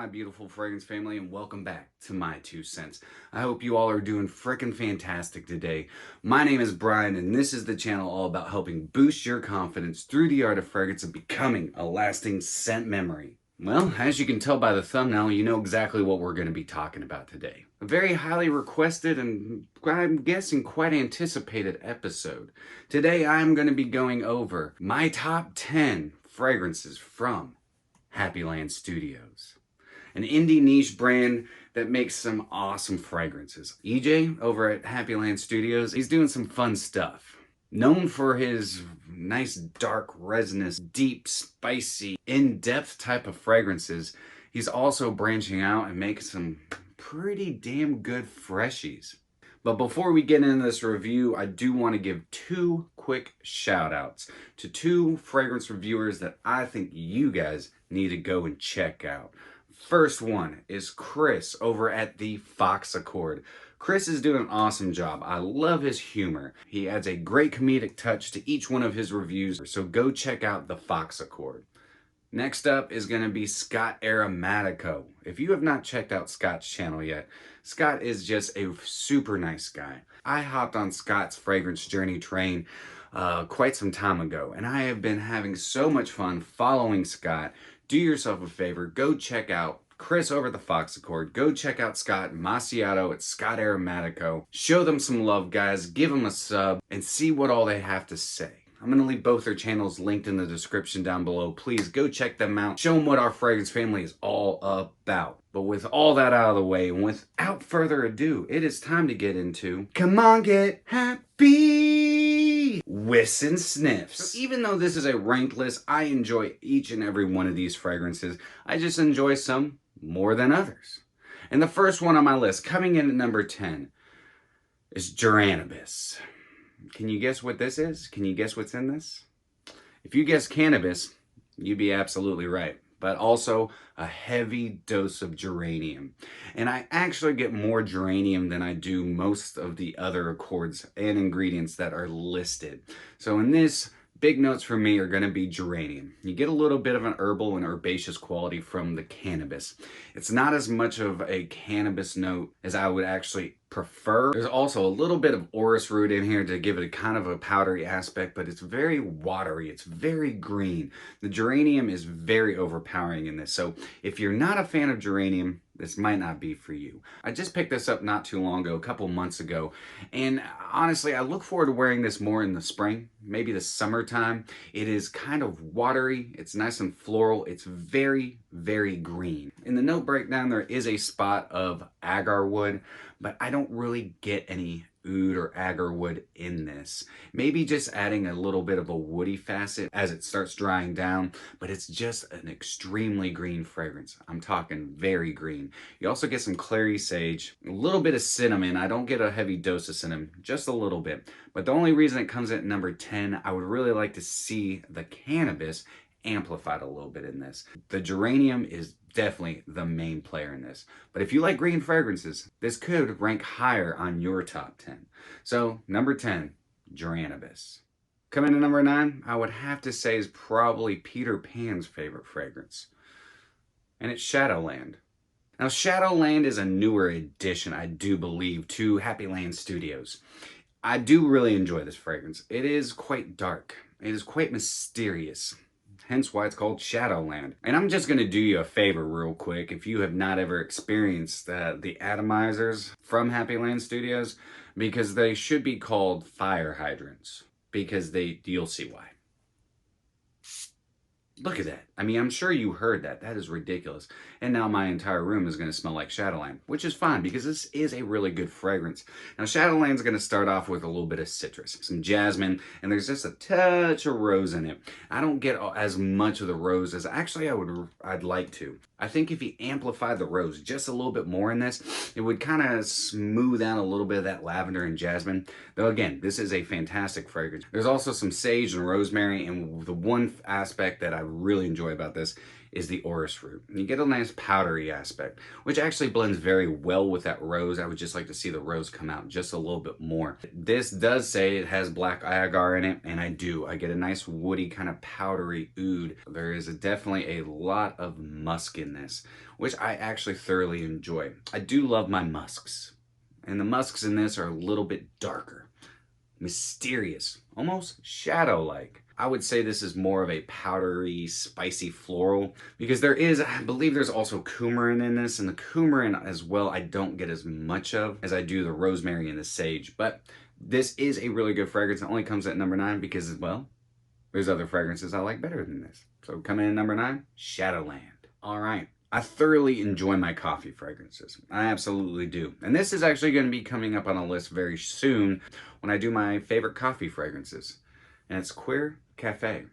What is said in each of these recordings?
my beautiful fragrance family, and welcome back to My2Scents. I hope you all are doing frickin' fantastic today. My name is Brian, and this is the channel all about helping boost your confidence through the art of fragrance and becoming a lasting scent memory. Well, as you can tell by the thumbnail, you know exactly what we're going to be talking about today. A very highly requested and I'm guessing quite anticipated episode. Today I'm going to be going over my top 10 fragrances from Happyland Studios, an indie niche brand that makes some awesome fragrances. EJ over at Happyland Studios, he's doing some fun stuff. Known for his nice, dark, resinous, deep, spicy, in-depth type of fragrances, he's also branching out and making some pretty damn good freshies. But before we get into this review, I do want to give two quick shout outs to two fragrance reviewers that I think you guys need to go and check out. First one is Chris over at the Fox Accord. Chris is doing an awesome job. I love his humor. He adds a great comedic touch to each one of his reviews, so go check out the Fox Accord. Next up is going to be Scott Aromatico. If you have not checked out Scott's channel yet, Scott is just a super nice guy. I hopped on Scott's fragrance journey train quite some time ago, and I have been having so much fun following Scott. Do yourself a favor, go check out Chris over at the Fox Accord. Go check out Scott Macchiato at Scott Aromatico. Show them some love, guys. Give them a sub and see what all they have to say. I'm going to leave both their channels linked in the description down below. Please go check them out. Show them what our fragrance family is all about. But with all that out of the way, and without further ado, it is time to get into Come On Get Happy Whiffs and Sniffs. So even though this is a ranked list, I enjoy each and every one of these fragrances. I just enjoy some more than others. And the first one on my list, coming in at number 10, is Geranibus. Can you guess what this is? Can you guess what's in this? If you guess cannabis, you'd be absolutely right. But also a heavy dose of geranium. And I actually get more geranium than I do most of the other accords and ingredients that are listed. So in this, big notes for me are going to be geranium. You get a little bit of an herbal and herbaceous quality from the cannabis. It's not as much of a cannabis note as I would actually prefer. There's also a little bit of orris root in here to give it a kind of a powdery aspect, but it's very watery. It's very green. The geranium is very overpowering in this. So if you're not a fan of geranium, this might not be for you. I just picked this up not too long ago, a couple months ago, and honestly, I look forward to wearing this more in the spring, maybe the summertime. It is kind of watery, it's nice and floral, it's very, very green. In the note breakdown, there is a spot of agar wood, but I don't really get any oud or agar wood in this. Maybe just adding a little bit of a woody facet as it starts drying down, but it's just an extremely green fragrance. I'm talking very green. You also get some clary sage, a little bit of cinnamon. I don't get a heavy dose of cinnamon, just a little bit. But the only reason it comes at number 10, I would really like to see the cannabis amplified a little bit in this. The geranium is definitely the main player in this. But if you like green fragrances, this could rank higher on your top 10. So number 10, Geranibus. Coming to number 9, I would have to say is probably Peter Pan's favorite fragrance. And it's Shadowland. Now Shadowland is a newer addition, I do believe, to Happyland Studios. I do really enjoy this fragrance. It is quite dark. It is quite mysterious. Hence why it's called Shadowland. And I'm just going to do you a favor real quick. If you have not ever experienced the atomizers from Happyland Studios, because they should be called fire hydrants. Because you'll see why. Look at that. I mean, I'm sure you heard that. That is ridiculous. And now my entire room is going to smell like Shadowland, which is fine because this is a really good fragrance. Now, Shadowland's going to start off with a little bit of citrus, some jasmine, and there's just a touch of rose in it. I don't get as much of the rose as actually I'd like to. I think if you amplify the rose just a little bit more in this, it would kind of smooth out a little bit of that lavender and jasmine. Though again, this is a fantastic fragrance. There's also some sage and rosemary, and the one aspect that I really enjoy about this is the orris root. You get a nice powdery aspect, which actually blends very well with that rose. I would just like to see the rose come out just a little bit more. This does say it has black agar in it, and I do. I get a nice woody kind of powdery oud. There is definitely a lot of musk in this, which I actually thoroughly enjoy. I do love my musks, and the musks in this are a little bit darker, mysterious, almost shadow-like. I would say this is more of a powdery, spicy floral, because there is, I believe there's also coumarin in this, and the coumarin as well I don't get as much of as I do the rosemary and the sage, but this is a really good fragrance. It only comes at number 9 because, well, there's other fragrances I like better than this. So coming in at number 9, Shadowland. All right. I thoroughly enjoy my coffee fragrances. I absolutely do. And this is actually going to be coming up on a list very soon when I do my favorite coffee fragrances. And it's Queer Cafe.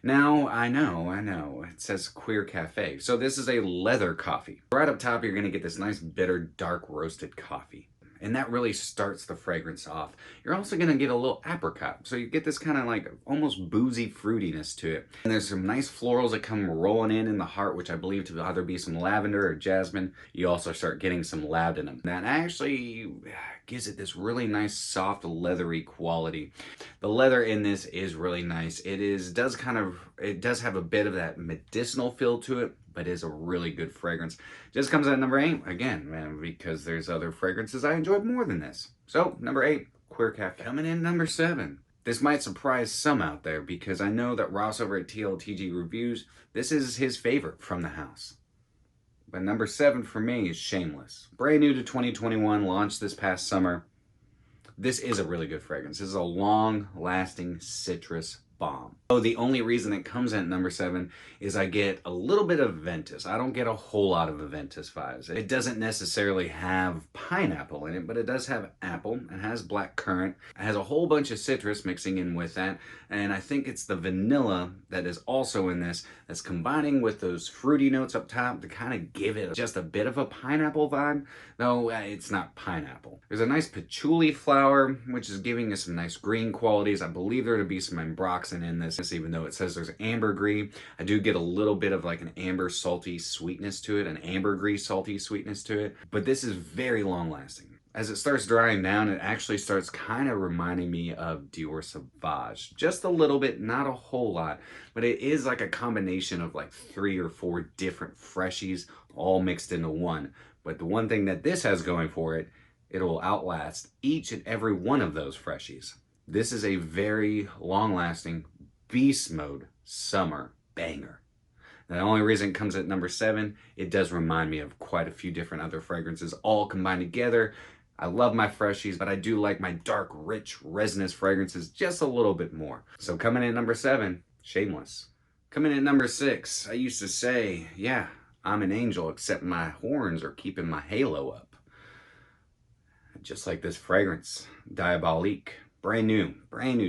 Now, I know, it says Queer Cafe. So this is a leather coffee. Right up top, you're going to get this nice bitter, dark roasted coffee. And that really starts the fragrance off. You're also going to get a little apricot. So you get this kind of like almost boozy fruitiness to it. And there's some nice florals that come rolling in the heart, which I believe to either be some lavender or jasmine. You also start getting some labdanum. That actually gives it this really nice, soft, leathery quality. The leather in this is really nice. It does have a bit of that medicinal feel to it, but is a really good fragrance. Just comes at number 8, again, man, because there's other fragrances I enjoy more than this. So, number 8, Queer Cafe. Coming in number 7. This might surprise some out there, because I know that Ross over at TLTG Reviews, this is his favorite from the house. But number 7 for me is Shameless. Brand new to 2021, launched this past summer. This is a really good fragrance. This is a long-lasting citrus bomb. So the only reason it comes in at number 7 is I get a little bit of Ventus. I don't get a whole lot of Ventus vibes. It doesn't necessarily have pineapple in it, but it does have apple. It has black currant. It has a whole bunch of citrus mixing in with that. And I think it's the vanilla that is also in this that's combining with those fruity notes up top to kind of give it just a bit of a pineapple vibe, though it's not pineapple. There's a nice patchouli flower, which is giving us some nice green qualities. I believe there to be some ambroxan in this, even though it says there's ambergris. I do get a little bit of like an amber salty sweetness to it, an ambergris salty sweetness to it, but this is very long lasting. As it starts drying down, it actually starts kind of reminding me of Dior Sauvage. Just a little bit, not a whole lot, but it is like a combination of like 3 or 4 different freshies all mixed into one. But the one thing that this has going for it, it will outlast each and every one of those freshies. This is a very long-lasting beast mode summer banger. The only reason it comes at number 7, it does remind me of quite a few different other fragrances all combined together. I love my freshies, but I do like my dark, rich, resinous fragrances just a little bit more. So coming in at number 7, Shameless. Coming in at number 6, I used to say, yeah, I'm an angel, except my horns are keeping my halo up. Just like this fragrance, Diabolique. Brand new,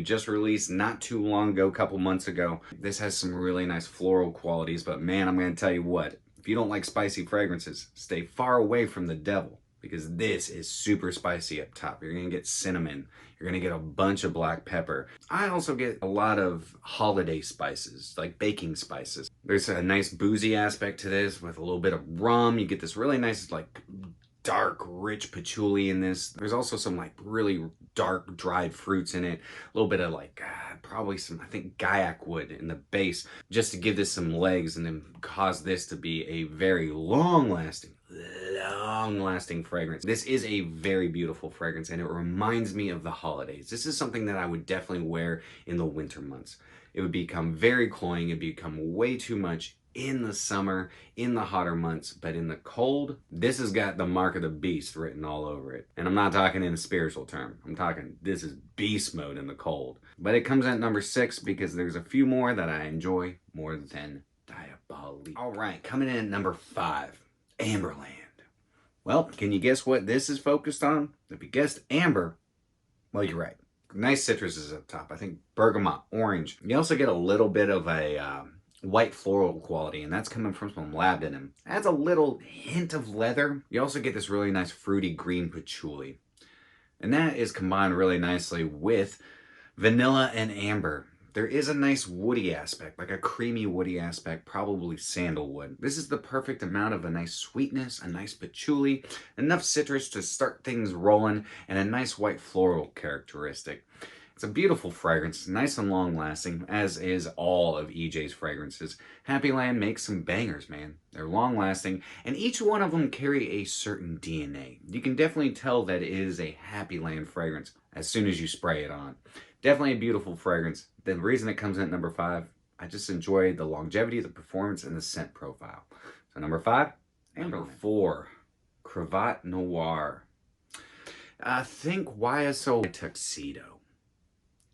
just released not too long ago, a couple months ago. This has some really nice floral qualities, but man, I'm gonna tell you what, if you don't like spicy fragrances, stay far away from the devil, because this is super spicy up top. You're gonna get cinnamon, you're gonna get a bunch of black pepper. I also get a lot of holiday spices, like baking spices. There's a nice boozy aspect to this with a little bit of rum. You get this really nice, like, dark, rich patchouli in this. There's also some like really dark dried fruits in it. A little bit of like, probably some, I think, gaiac wood in the base, just to give this some legs and then cause this to be a very long-lasting fragrance. This is a very beautiful fragrance, and it reminds me of the holidays. This is something that I would definitely wear in the winter months. It would become very cloying. It'd become way too much in the summer, in the hotter months, but in the cold, this has got the mark of the beast written all over it. And I'm not talking in a spiritual term. I'm talking, this is beast mode in the cold. But it comes in at number 6 because there's a few more that I enjoy more than Diabolique. All right, coming in at number 5, Amberland. Well, can you guess what this is focused on? If you guessed amber, well, you're right. Nice citruses up top. I think bergamot, orange. You also get a little bit of a white floral quality, and that's coming from some labdanum. Adds a little hint of leather. You also get this really nice fruity green patchouli. And that is combined really nicely with vanilla and amber. there is a nice woody aspect, like a creamy woody aspect, probably sandalwood. This is the perfect amount of a nice sweetness, a nice patchouli, enough citrus to start things rolling, and a nice white floral characteristic. It's a beautiful fragrance, nice and long lasting, as is all of EJ's fragrances. Happyland makes some bangers, man. They're long lasting, and each one of them carry a certain DNA. You can definitely tell that it is a Happyland fragrance as soon as you spray it on. Definitely a beautiful fragrance. The reason it comes in at number 5, I just enjoy the longevity, the performance, and the scent profile. So number 5, number 4, CRAVAT Noir. I think YSL Tuxedo.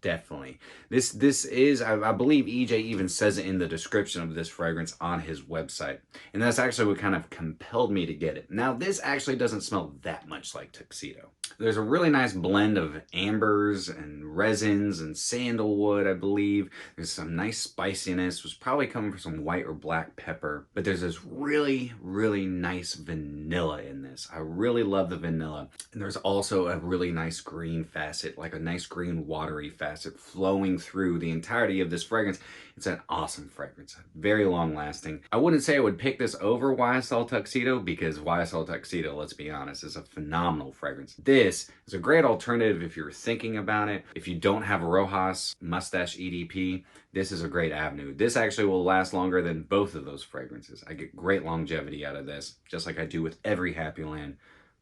Definitely. This is, I believe EJ even says it in the description of this fragrance on his website. And that's actually what kind of compelled me to get it. Now, this actually doesn't smell that much like Tuxedo. There's a really nice blend of ambers and resins and sandalwood, I believe. There's some nice spiciness. It was probably coming from some white or black pepper. But there's this really, really nice vanilla in this. I really love the vanilla. And there's also a really nice green facet, like a nice green watery facet flowing through the entirety of this fragrance. It's an awesome fragrance, very long lasting. I wouldn't say I would pick this over YSL Tuxedo because YSL Tuxedo, let's be honest, is a phenomenal fragrance. This is a great alternative if you're thinking about it. If you don't have a Rojas Mustache EDP, this is a great avenue. This actually will last longer than both of those fragrances. I get great longevity out of this, just like I do with every Happyland.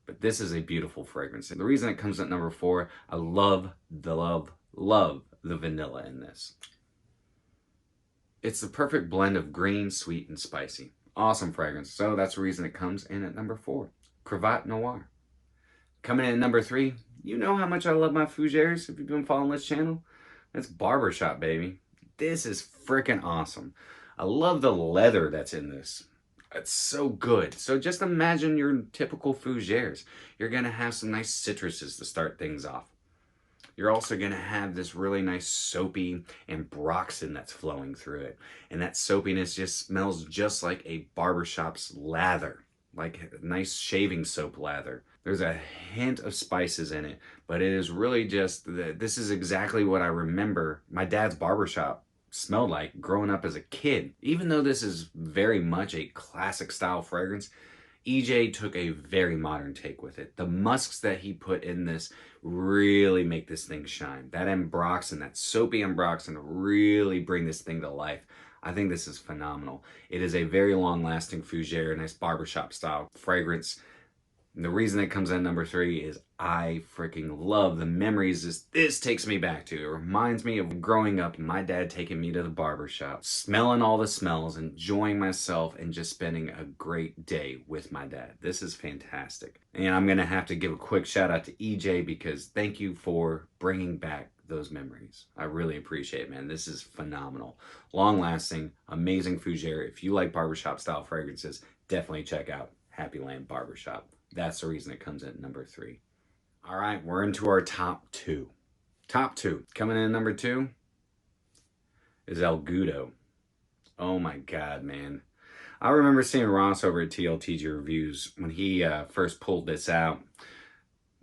But this is a beautiful fragrance. And the reason it comes at number 4, I love the vanilla in this. It's the perfect blend of green, sweet, and spicy. Awesome fragrance. So that's the reason it comes in at number 4. CRAVAT Noir. Coming in at number 3, you know how much I love my fougères if you've been following this channel. That's Barbershop, baby. This is freaking awesome. I love the leather that's in this. It's so good. So just imagine your typical fougères. You're going to have some nice citruses to start things off. You're also going to have this really nice soapy ambroxan that's flowing through it. And that soapiness just smells just like a barbershop's lather, like a nice shaving soap lather. There's a hint of spices in it, but it is really just, this is exactly what I remember my dad's barbershop smelled like growing up as a kid. Even though this is very much a classic style fragrance, EJ took a very modern take with it. The musks that he put in this really make this thing shine. That ambroxan, that soapy ambroxan, really bring this thing to life. I think this is phenomenal. It is a very long-lasting fougere, nice barbershop style fragrance. And the reason it comes in number 3 is I freaking love the memories this takes me back to. It reminds me of growing up, my dad taking me to the barbershop, smelling all the smells, enjoying myself, and just spending a great day with my dad. This is fantastic. And I'm going to have to give a quick shout out to EJ because thank you for bringing back those memories. I really appreciate it, man. This is phenomenal. Long lasting, amazing fougere. If you like barbershop style fragrances, definitely check out Happyland Barbershop. That's the reason it comes in at number 3. All right, we're into our top 2. Top 2. Coming in at number 2 is El GOODO. Oh my God, man. I remember seeing Ross over at TLTG Reviews when he first pulled this out.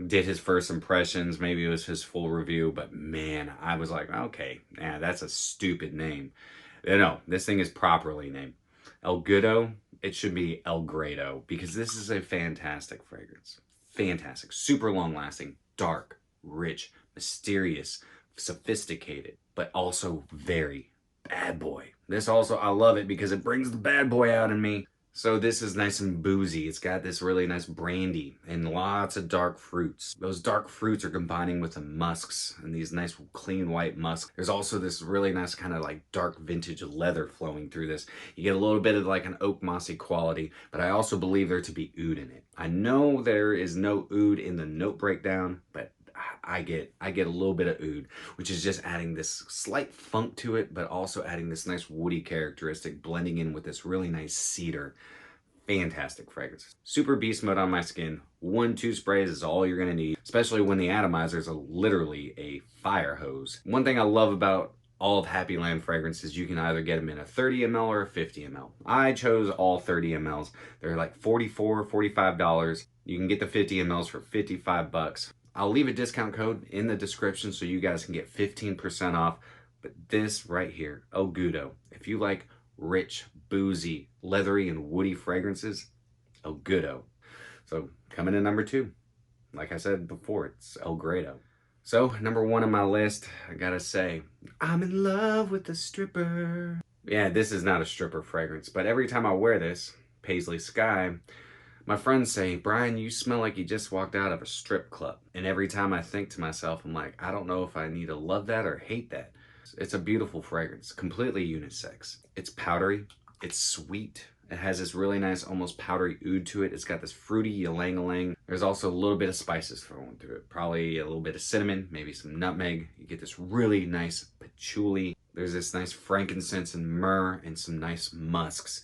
Did his first impressions, maybe it was his full review, but man, I was like, okay, yeah, that's a stupid name. No, this thing is properly named. El GOODO, it should be El Grado, because this is a fantastic fragrance. Fantastic, super long lasting, dark, rich, mysterious, sophisticated, but also very bad boy. This also, I love it because it brings the bad boy out in me. So this is nice and boozy. It's got this really nice brandy and lots of dark fruits. Those dark fruits are combining with the musks and these nice clean white musks. There's also this really nice kind of like dark vintage leather flowing through this. You get a little bit of like an oak mossy quality, but I also believe there to be oud in it. I know there is no oud in the note breakdown, but I get a little bit of oud, which is just adding this slight funk to it, but also adding this nice woody characteristic, blending in with this really nice cedar. Fantastic fragrance. Super beast mode on my skin. 1-2 sprays is all you're gonna need, especially when the atomizers are literally a fire hose. One thing I love about all of Happyland fragrances, you can either get them in a 30 ml or a 50 ml. I chose all 30 mls. They're like $44, $45. You can get the 50 mls for 55 bucks. I'll leave a discount code in the description so you guys can get 15% off. But this right here, oh GOODO, if you like rich, boozy, leathery, and woody fragrances, oh GOODO. So coming in number 2, like I said before, it's El Grado. So number 1 on my list, I gotta say, I'm in love with the stripper. Yeah, this is not a stripper fragrance, but every time I wear this, Paisley Sky, my friends say, Brian, you smell like you just walked out of a strip club. And every time I think to myself, I'm like, I don't know if I need to love that or hate that. It's a beautiful fragrance, completely unisex. It's powdery, it's sweet. It has this really nice, almost powdery oud to it. It's got this fruity ylang-ylang. There's also a little bit of spices thrown through it. Probably a little bit of cinnamon, maybe some nutmeg. You get this really nice patchouli. There's this nice frankincense and myrrh and some nice musks.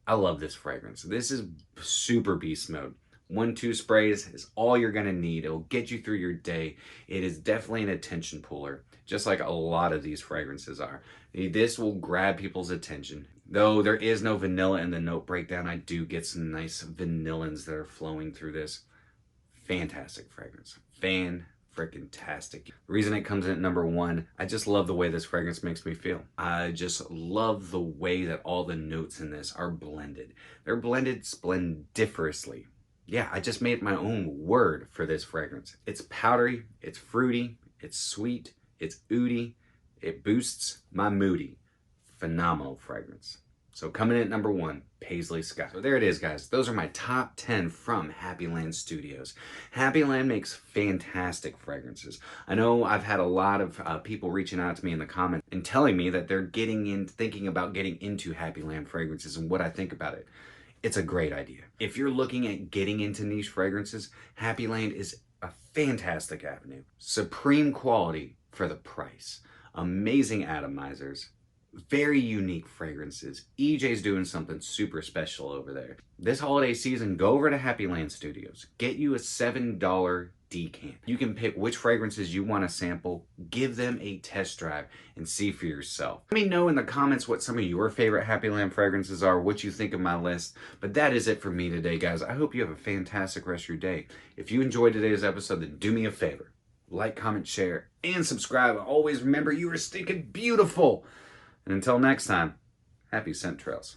I love this fragrance. This is super beast mode. 1-2 sprays is all you're gonna need. It'll get you through your day. It is definitely an attention puller, just like a lot of these fragrances are. This will grab people's attention. Though there is no vanilla in the note breakdown, I do get some nice vanillins that are flowing through this. Fantastic fragrance. Fan-frickin-tastic. The reason it comes in at number 1, I just love the way this fragrance makes me feel. I just love the way that all the notes in this are blended. They're blended splendiferously. Yeah, I just made my own word for this fragrance. It's powdery, it's fruity, it's sweet, it's oudy, it boosts my moody. Phenomenal fragrance. So coming in at number 1, Paisley Sky. So there it is, guys. Those are my top 10 from Happyland Studios. Happyland makes fantastic fragrances. I know I've had a lot of people reaching out to me in the comments and telling me that they're thinking about getting into Happyland fragrances and what I think about it. It's a great idea. If you're looking at getting into niche fragrances, Happyland is a fantastic avenue. Supreme quality for the price. Amazing atomizers. Very unique fragrances. EJ's doing something super special over there. This holiday season, go over to Happyland Studios. Get you a $7 decant. You can pick which fragrances you want to sample, give them a test drive, and see for yourself. Let me know in the comments what some of your favorite Happyland fragrances are, what you think of my list. But that is it for me today, guys. I hope you have a fantastic rest of your day. If you enjoyed today's episode, then do me a favor. Like, comment, share, and subscribe. Always remember, you are stinking beautiful. And until next time, happy scent trails.